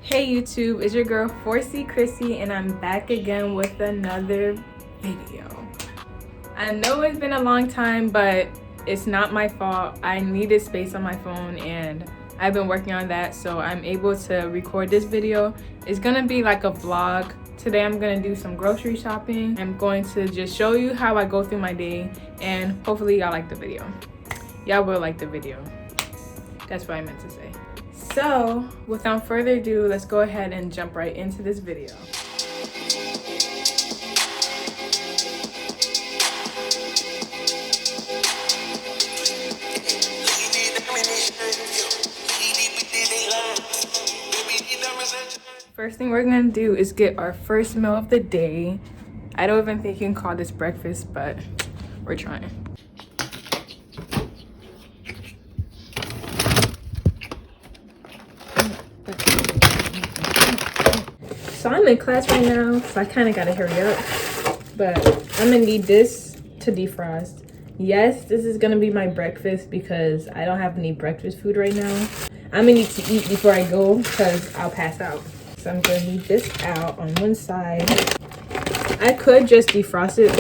Hey YouTube, it's your girl 4C Chrissy and I'm back again with another video. I know it's been a long time, but it's not my fault. I needed space on my phone and I've been working on that, so I'm able to record this video. It's gonna be like a vlog. Today I'm gonna do some grocery shopping. I'm going to just show you how I go through my day and hopefully y'all like the video. Y'all will like the video. That's what I meant to say. So, without further ado, let's go ahead and jump right into this video. First thing we're gonna do is get our first meal of the day. I don't even think you can call this breakfast, but we're trying. So I'm in class right now, so I kind of gotta hurry up, but I'm gonna need this to defrost. Yes, this is gonna be my breakfast because I don't have any breakfast food right now. I'm gonna need to eat before I go because I'll pass out. So I'm gonna leave this out on one side. I could just defrost it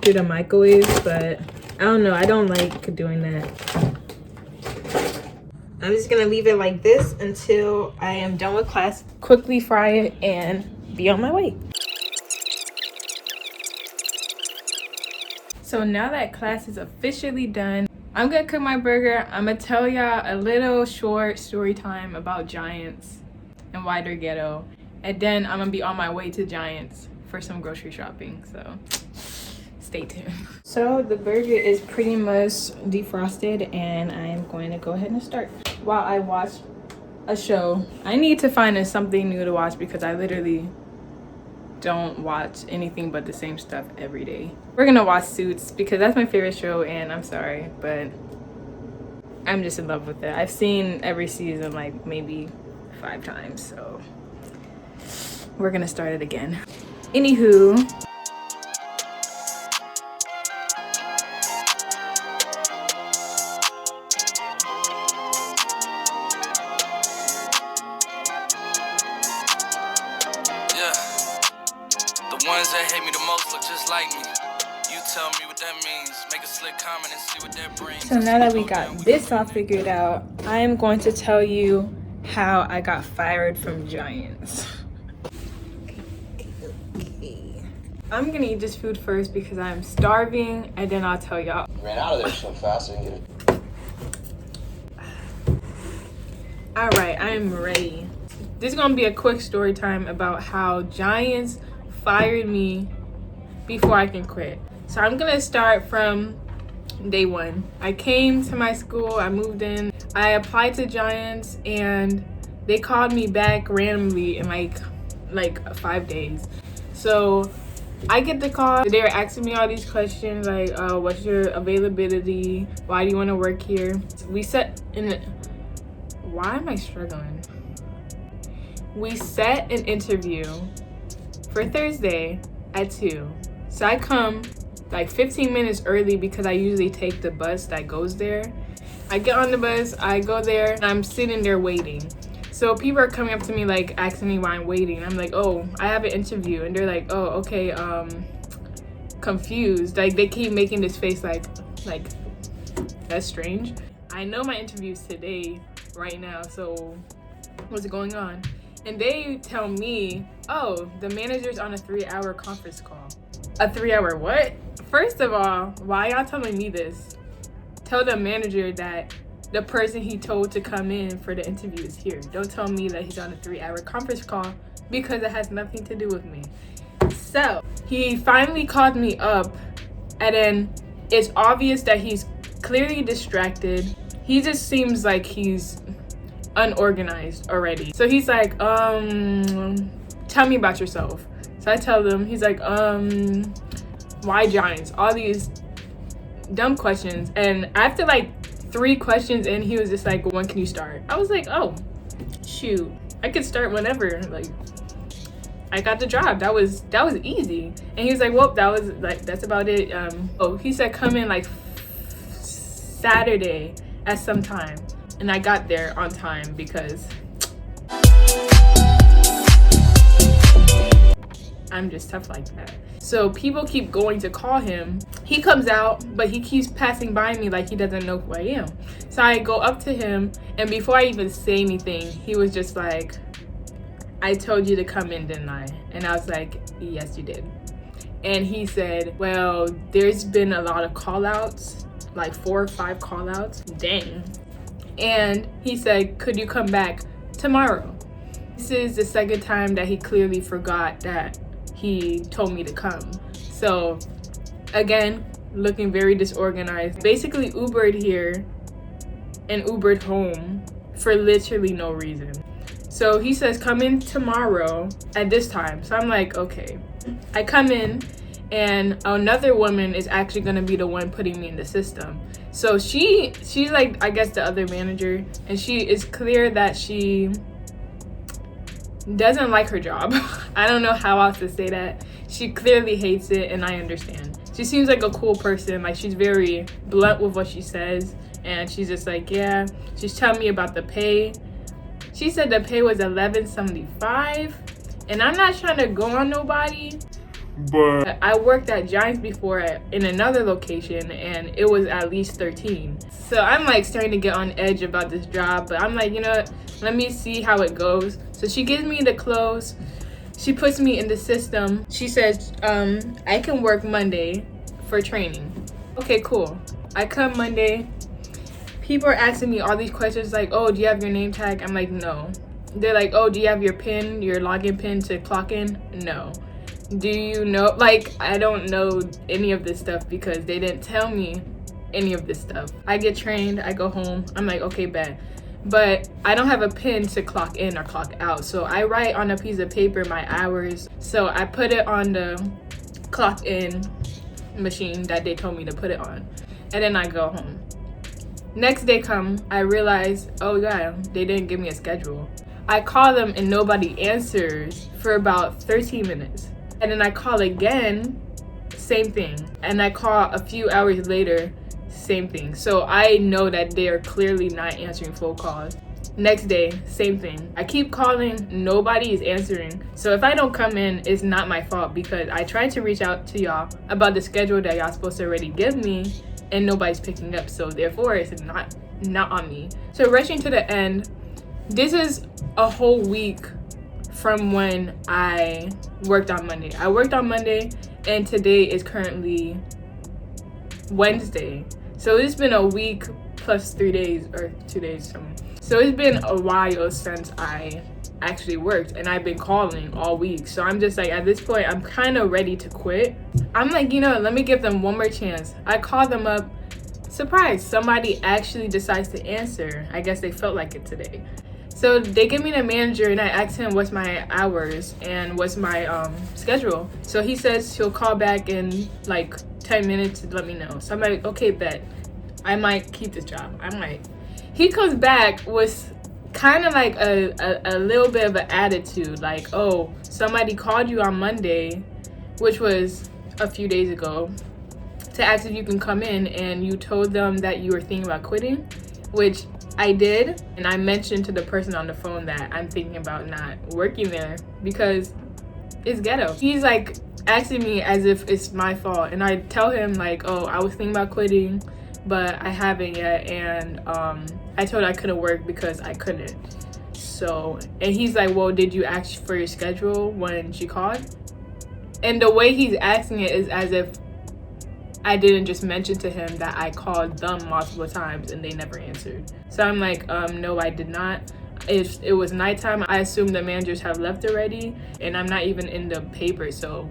through the microwave, but I don't know, I don't like doing that. I'm just gonna leave it like this until I am done with class, quickly fry it, and be on my way. So now that class is officially done, I'm gonna cook my burger. I'm gonna tell y'all a little short story time about Giants and why they're ghetto. And then I'm gonna be on my way to Giants for some grocery shopping, so stay tuned. So the burger is pretty much defrosted and I'm going to go ahead and start. While I watch a show, I need to find something new to watch because I literally don't watch anything but the same stuff every day. We're gonna watch Suits because that's my favorite show, and I'm sorry, but I'm just in love with it. I've seen every season like maybe 5 times, so we're gonna start it again. Anywho, ones that hate me the most look just like me. You tell me what that means. Make a slick comment and see what that brings. So now that we got this all figured out, I am going to tell you how I got fired from Giants. I'm gonna eat this food first because I'm starving, and then I'll tell y'all. Ran out of there so fast I didn't get it. Alright, I am ready. This is gonna be a quick story time about how Giants fired me before I can quit. So I'm gonna start from day one. I came to my school, I moved in, I applied to Giants, and they called me back randomly in like 5 days. So I get the call, they were asking me all these questions like, what's your availability? Why do you wanna work here? We set why am I struggling? We set an interview for Thursday at 2. So I come like 15 minutes early because I usually take the bus that goes there. I get on the bus, I go there, and I'm sitting there waiting. So people are coming up to me like asking me why I'm waiting. I'm like, oh, I have an interview. And they're like, oh, okay, confused. Like they keep making this face like that's strange. I know my interview's today, right now, so what's going on? And they tell me, oh, the manager's on a 3-hour conference call. A 3-hour what? First of all, why y'all telling me this? Tell the manager that the person he told to come in for the interview is here. Don't tell me that he's on a 3-hour conference call because it has nothing to do with me. So he finally called me up, and then it's obvious that he's clearly distracted. He just seems like he's unorganized already. So he's like, tell me about yourself. So I tell him, he's like, why Giants? All these dumb questions. And after like 3 questions in, he was just like, when can you start? I was like, oh, shoot, I could start whenever. Like, I got the job. That was easy. And he was like, well, that's about it. Oh, he said come in like Saturday at some time. And I got there on time because I'm just tough like that. So people keep going to call him. He comes out, but he keeps passing by me like he doesn't know who I am. So I go up to him, and before I even say anything, he was just like, I told you to come in, didn't I? And I was like, yes, you did. And he said, well, there's been a lot of call outs, like 4 or 5 call outs. Dang. And he said, could you come back tomorrow? This is the second time that he clearly forgot that he told me to come. So again, looking very disorganized. Basically Ubered here and Ubered home for literally no reason. So he says, come in tomorrow at this time. So I'm like, okay. I come in, and another woman is actually gonna be the one putting me in the system. So she's like, I guess the other manager, and she is clear that she doesn't like her job. I don't know how else to say that. She clearly hates it, and I understand. She seems like a cool person. Like, she's very blunt with what she says, and she's just like, yeah. She's telling me about the pay. She said the pay was $11.75, and I'm not trying to go on nobody, but I worked at Giants before in another location, and it was at least 13. So I'm like starting to get on edge about this job, but I'm like, you know what? Let me see how it goes. So she gives me the clothes. She puts me in the system. She says, I can work Monday for training. Okay, cool. I come Monday. People are asking me all these questions like, oh, do you have your name tag? I'm like, no. They're like, oh, do you have your PIN, your login PIN to clock in? No. Do you know, like, I don't know any of this stuff because they didn't tell me any of this stuff. I get trained, I go home. I'm like, okay, bet. But I don't have a PIN to clock in or clock out. So I write on a piece of paper my hours. So I put it on the clock in machine that they told me to put it on. And then I go home. Next day come, I realize, oh yeah, they didn't give me a schedule. I call them and nobody answers for about 13 minutes. And then I call again, same thing. And I call a few hours later, same thing. So I know that they are clearly not answering phone calls. Next day, same thing. I keep calling, nobody is answering. So if I don't come in, it's not my fault because I tried to reach out to y'all about the schedule that y'all supposed to already give me, and nobody's picking up. So therefore, it's not on me. So rushing to the end, this is a whole week from when I worked on Monday. I worked on Monday, and today is currently Wednesday. So it's been a week plus 3 days or 2 days. So it's been a while since I actually worked, and I've been calling all week. So I'm just like, at this point, I'm kind of ready to quit. I'm like, you know, let me give them one more chance. I call them up. Surprise, somebody actually decides to answer. I guess they felt like it today. So they give me the manager, and I asked him what's my hours and what's my schedule. So he says he'll call back in like 10 minutes to let me know. So I'm like, okay, bet. I might keep this job. I might. He comes back with kind of like a little bit of an attitude, like, oh, somebody called you on Monday, which was a few days ago, to ask if you can come in, and you told them that you were thinking about quitting, which I did. And I mentioned to the person on the phone that I'm thinking about not working there because it's ghetto. He's like asking me as if it's my fault, and I tell him like, oh, I was thinking about quitting, but I haven't yet, and I told her I couldn't work because I couldn't. So, and he's like, well, did you ask for your schedule when she called? And the way he's asking it is as if I didn't just mention to him that I called them multiple times and they never answered. So I'm like, no, I did not. It was nighttime. I assume the managers have left already, and I'm not even in the paper, so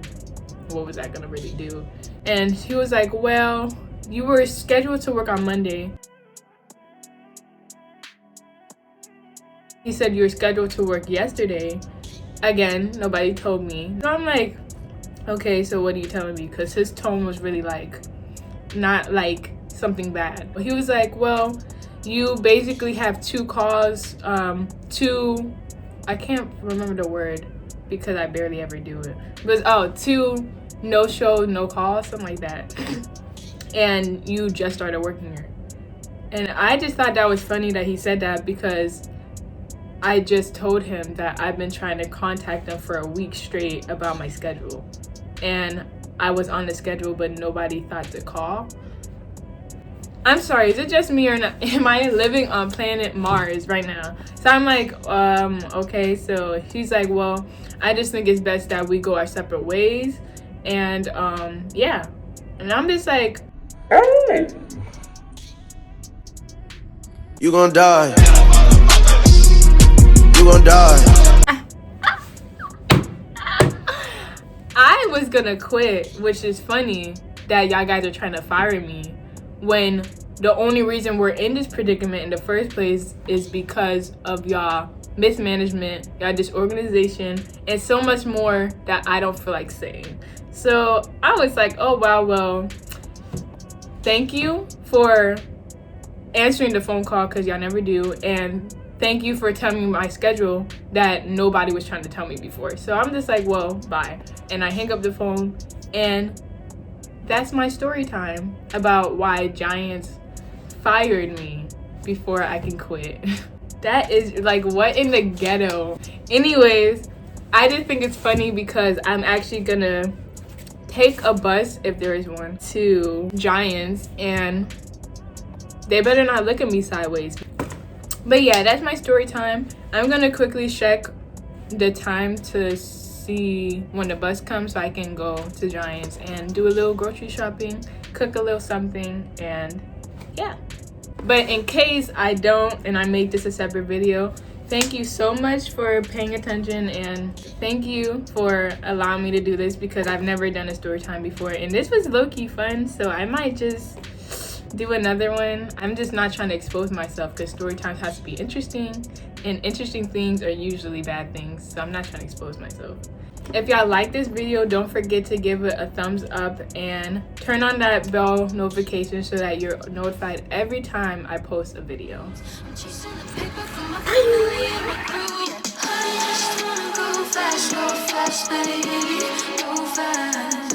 what was I gonna really do? And he was like, well, you were scheduled to work on Monday. He said you were scheduled to work yesterday. Again, nobody told me. So I'm like, okay, so what are you telling me? Because his tone was really like, not like something bad. But he was like, well, you basically have 2 calls, I can't remember the word because I barely ever do it. But 2 no show, no call, something like that. And you just started working here. And I just thought that was funny that he said that because I just told him that I've been trying to contact them for a week straight about my schedule. And I was on the schedule, but nobody thought to call. I'm sorry, is it just me or not? Am I living on planet Mars right now? So I'm like, okay. So he's like, well, I just think it's best that we go our separate ways. And yeah. And I'm just like, you gonna die. You gonna die. I was gonna quit, which is funny that y'all guys are trying to fire me when the only reason we're in this predicament in the first place is because of y'all mismanagement, y'all disorganization, and so much more that I don't feel like saying. So I was like, oh wow, well, thank you for answering the phone call, because y'all never do, and thank you for telling me my schedule that nobody was trying to tell me before. So I'm just like, well, bye. And I hang up the phone, and that's my story time about why Giants fired me before I can quit. That is like, what in the ghetto? Anyways, I just think it's funny because I'm actually gonna take a bus, if there is one, to Giants, and they better not look at me sideways. But yeah, that's my story time. I'm gonna quickly check the time to see when the bus comes so I can go to Giants and do a little grocery shopping, cook a little something, and yeah. But in case I don't and I make this a separate video, thank you so much for paying attention, and thank you for allowing me to do this because I've never done a story time before, and this was low-key fun, so I might just do another one. I'm just not trying to expose myself because story times has to be interesting, and interesting things are usually bad things, so I'm not trying to expose myself. If y'all like this video, don't forget to give it a thumbs up and turn on that bell notification so that you're notified every time I post a video. I'm chasing the paper from my family and my crew. I just wanna go fast, baby, go fast.